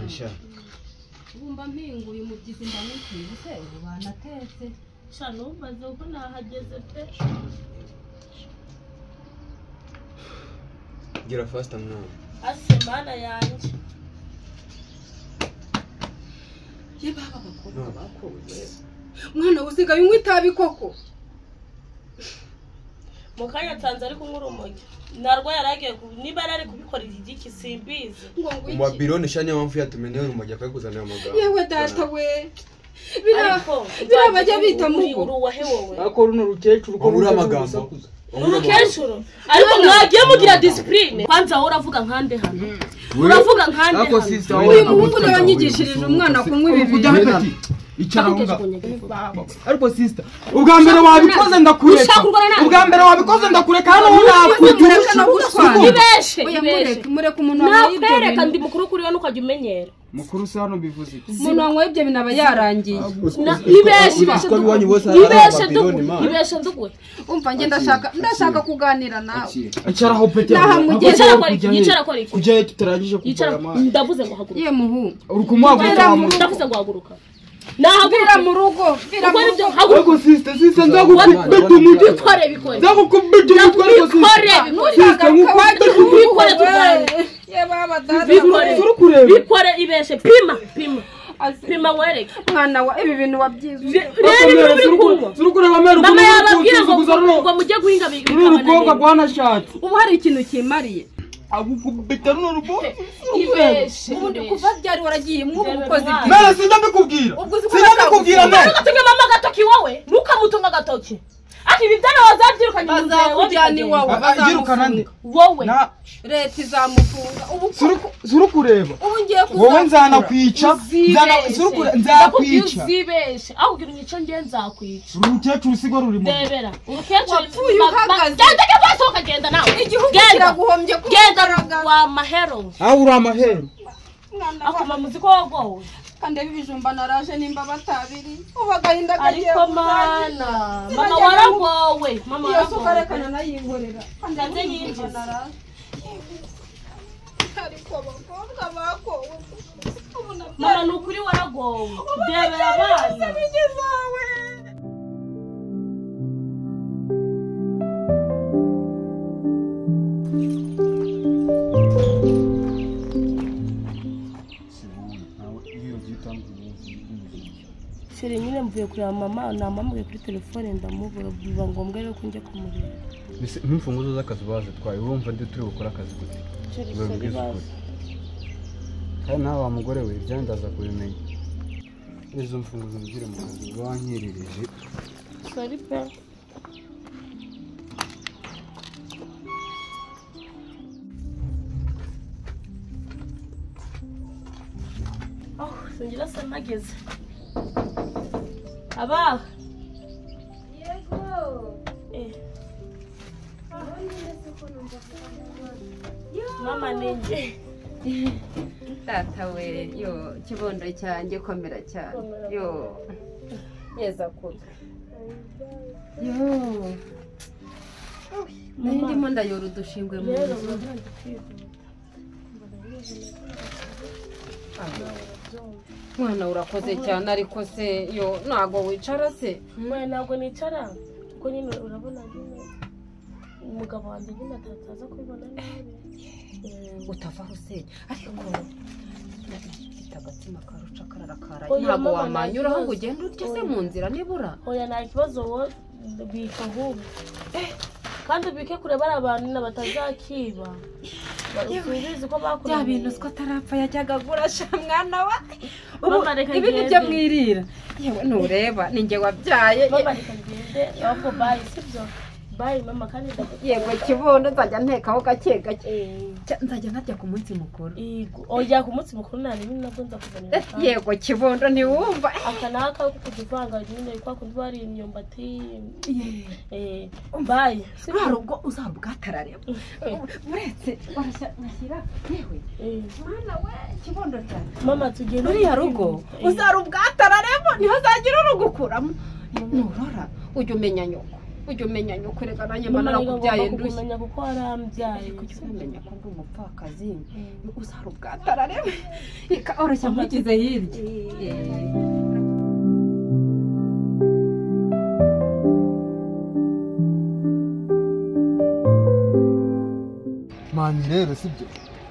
Ansha Bumba mpinguye umubyizi ndamukwiye se ubanatetse shano baze uko nahageze pe gira fast mwana asemana yanje ye baba bakobwa bakowe mwana usigaye unywa itabi koko mukanya tanze ari kunyura umogi narwa yaragiye niba ari kubikora igiki simbizi umwa birone shanya wamfu yatumeneye urumogi akakuzanira amagambo yewe data we birabajya bita mugo uruwahe wowe ako runo rukecuru ko muri amagambo urukecuru ariko mwagiye mugira discipline kwanza uravuga nkande hano uravuga nkande ako sister uyu muhungu nabanyigishirije umwana kunywa ibi bintu icaranga ariko sister ubwa mbere wabikoze ndakureka ubwa mbere wabikoze ndakureka hano nakwituma ibeshe mureka umuntu wanywa ibyo nakwereka ndi mukuru kuri we nukajya umenyera mukuru se hano bivuze iki umuntu wanywa ibyo bintu aba yarangiye ibeshe ndugwe umva nge ndashaka kuganira nawe icara pete yicara kora iki kujya tutarangije kuvura amazi ndavuze ngo haguruka ye muhungu uri kumwaguruka ndavuze ngo haguruka bira mu rugo ariko sister nzagukubita umuti bikore nzagukubita bikore ibeshe pima wereke mwana wa ibi bintu wabyize surukureba mero mama yababwira ngo mujye guhinga urukobwa rwanashatse ubu hari ikintu kimariye agukubita runo rubo ibeshe ubundi kuva byari waragiye mwubu ukoze ibyo mera sinabikubwira mera tugatunga mama gatoki wowe ntukamutunga agatoki ati ibitano wazabyirukanye mu nzira bazakujyana iwawe yirukana nde wowe leta izamufunga ubu surukureba ubu ngiye wowe nzanakwica nzakwica uzibeshe aho kugira ngo ico ngiye nzakwica urukecuru usigo rurimo debera urukecuru wapfuye uhagaze genda basohoka genda nawe igihugu kiraguhombye genda wa mahero aho uri amahero akoma muziko wagowe kandi ibijumba naraje nimba batabiri ubagahinda gagiye ariko mana mama waragowe mama waragowe yerekana nayinkorera kandi yinjiza ariko bakobwa bakowe mama nukuri waragowe debera abana bigezawe Sere nyine mvuye kureba mama namamwe kuri telefone ndamubura biba ngombwa rero ko njye kumurira nk'imfunguzo z'akazi baje twaye urumva ndi turi gukora akazi gute kandi nawe wa mugore we byandaza kubimenya izo mfunguzo nzire mu kazi wankirije sorry pe singira se nageze aba yego mama ninjye tata we yo kibondo cyanjye komera cyane yo yeza kuza yo ndimo ndayora udushingwe mu nzu mwana urakoze cyane ariko se yo ntago wicara se mwana ntago nicara kuko nyine urabona nyine umugabo wanjye nyine atataza kubibona nabi utavaho se ariko mfite agatima karuca kararakara ntabwo wamanyuraho ngo ugende utese mu nzira nibura oya nta kibazo wo bika ahubwo kandi ubike kure bari abantu batazakiba ubizi ko bakora bya bintu siko atarapfa yajyaga agurasha mwana wa ibi nibyo mwirira yewe ntureba ninjye wabyaye mama reka ngende yako bayi sibyo bayi mama kandi yego kibondo nzajya ntekaho gake gake nzajya ntajya ku munsi mukuru oya ku munsi mukuru nta n'ibindi nabwo nzakuzanira yego kibondo ntiwumva aka naka ko kuvanga nyine kwa kundi bari imyumbati bayi rugo uzabwatarareba uretse barashyira yewe mwana we kibondo cyane mama tugende uriya rugo uzarubwatarareba niho uzagira urugukuramo nurora ujya umenya nyoko ujye umenya nyoko reka nanjye mba narakubyaye ndushye kumenya kuko warambyaye kujya umenya ko ndi umupfakazi uzara ubwatara rero oroshya nkugize hirya mani rero sibyo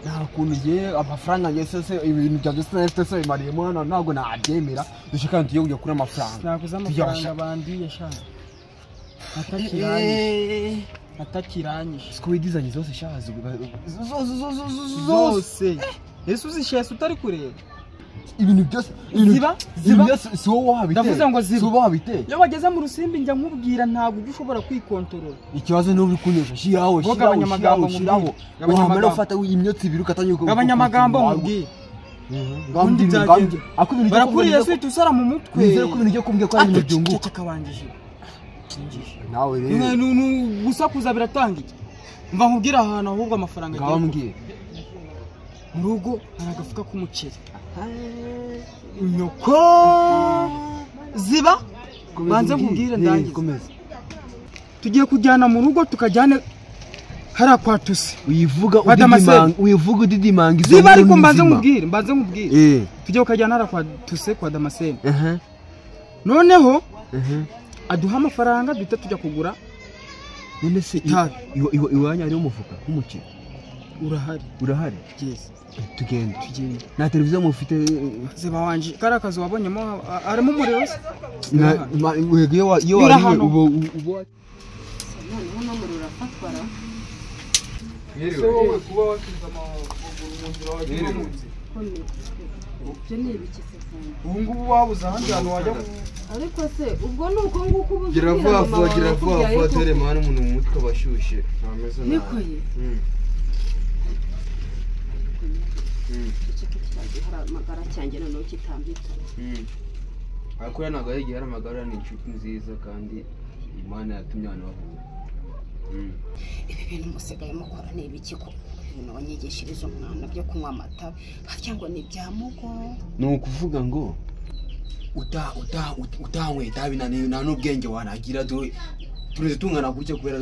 nta kuntu ngiye amafaranga ngese se ibintu bya byose se bimariyemo hano ntabwo nabyemera dushaka tugiye kujya kuri amafaranga naguze amafaranga bandiye shaka atakiranyije siko widizanye zose shahazi zose ese uzishese utari kureba ibintu byose ziba si wowe wahabiteye ndavuze ngo ziba si wowe wahabiteye iyo bageze mu rusimbi njya nkubwira ntabwo ushobora kwikontorora ikibazo ni uri kunyesha shiraho wamara ufata imyotsi ibiri ukatanyuka abanyamagambo mubwire barakuriye se tusara mu mutwe nizere ko ibintu byo kumbwiye ko ari ibintu byunguka cyakabangije nawe rero gusakuza biratangiye mva nkubwira ahantu ahubwo amafaranga ngaho mbwira mu rugo hari agafuka k'umuceri nyoko ziba banze nkubwire ndangize tugiye kujyana mu rugo tukajyane hariya kwa Tuse wivuga udidimanga izo ziba ariko mbanze nkubwire tugiye kujyana hariya kwa Tuse kwa Damascene noneho aduha amafaranga duhita tujya kugura none se iwanya ari umufuka w'umuceri urahari yes tugenda na televiziyo mufite ziba wanje karakazi wabonyemo arimo umuriro iyo wari ubo none umuriro urafatwara so wowe kuba wasize amahoro wagiye mu nzi ibyo ni ibikise cyane ubu ngubu wabuze ahandi hantu wajya ariko se ubwo ni uko nguko ubuze gira vuba dore mwana umuntu mu mutwe bashyushye ntameze nabi niko ye amagara cyanjye noneho kitambika ariko ntabwo ari igihe hari amagara ni inshuti nziza kandi imana yatumye abantu bahura ibi bintu musigaye mukora ni ibiki ko ibintu wanyigishiriza umwana byo kunywa amata harya ngo ni ibya mugo ni ukuvuga ngo utanyweye itabi nta n'ubwenge wanagira tureze tungana gutya kubera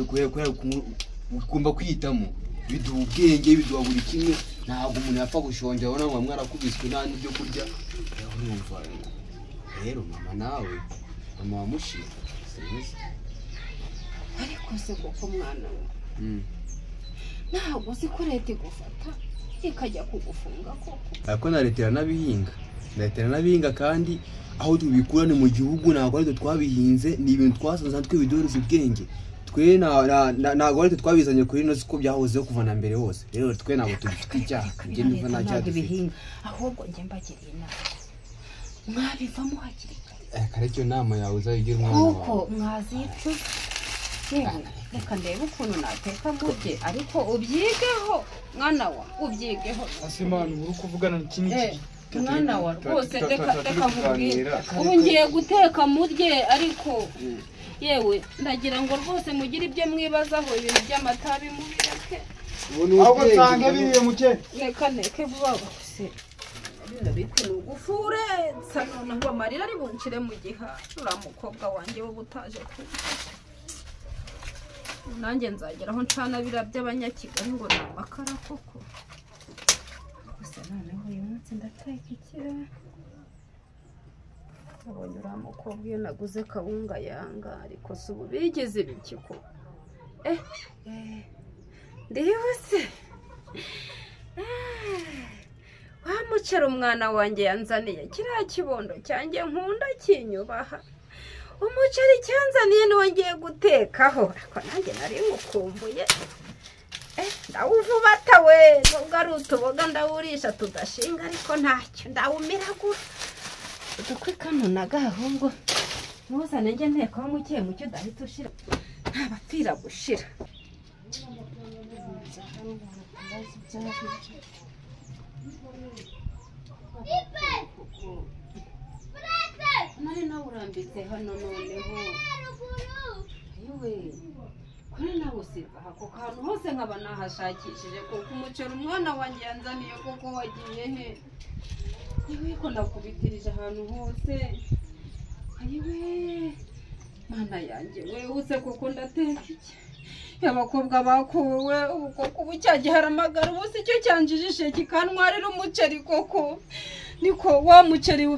ugomba kwihitamo biduha ubwenge biduha buri kimwe ntabwo umuntu yapfa gushonja abona ngo mwarakubiswe nta n'ibyo kurya urumva rero mama nawe mama wamushinga serivisi ariko se koko mwana we ntabwo uzi ko leta igufata ikajya kugufunga koko ariko na leta iranabihinga kandi aho tubikura ni mu gihugu ntabwo ari twabihinze ni ibintu twasanze natwe biduhereza ubwenge twe ntabwo ari twabizanye kuri ino siko byahozeho kuva na mbere hose rero twe ntabwo tubifite icyaha njye niba nta cyaha dufite ahubwo njye mbagiriye inama mwabivamo hakiri kare icyo nama yawe uzayigira umwana wawe kuko mwazicu yewe reka ndebe ukuntu nateka murye ariko ubyigeho mwana wa ubyigeho asimana uri kuvugana n'ikindi mwana wa rwose reka nkubwire ubu ngiye guteka murye ariko yewe ndagira ngo rwose mugire ibyo mwibazaho ibintu by'amatabi mubireke ahubwo nsange biriye muke reka neke vuba se bino bitwe n'ugufure noneho amarira ari buncire mu giha uriya mukobwa wanjye wo butaje kumfasha nanjye nzageraho ncana biriya by'abanyakigali ngo ni amakara koko gusa noneho uyu munsi ndateka ikira abonye uriya mukobwa iyo naguze kawunga yanga ariko si ubu bigeze ibiki ko ndihuse wamucera umwana wanjye yanzaniye kiriya kibondo cyanjye nkunda kinyubaha umuceri cyanzaniye niwo ngiye gutekaho ariko nanjye nari ngukumbuye ndawuvuba we nubwo ari utuboga ndawurisha tudashinga ariko ntacyo ndawumiragura udukwi kano nagahubwo ntuzane njye ntekaho muke muke udahita ushira ntabapfira gushira nari nawe urambitse hano noneho yewe kuri nawe usiva ako kantu hose nkaba nahashakishije kuko umuceri umwana wanjye yanzaniye kuko wagiye he yewe ko ndakubitirije ahantu hose yewe mana yanjye we uze koko ndateka iki abakobwa bakowe ubu koko ubu cyagiharamagara ubu si cyo cyanjijishe kikantwarira umuceri koko niko wa muceri we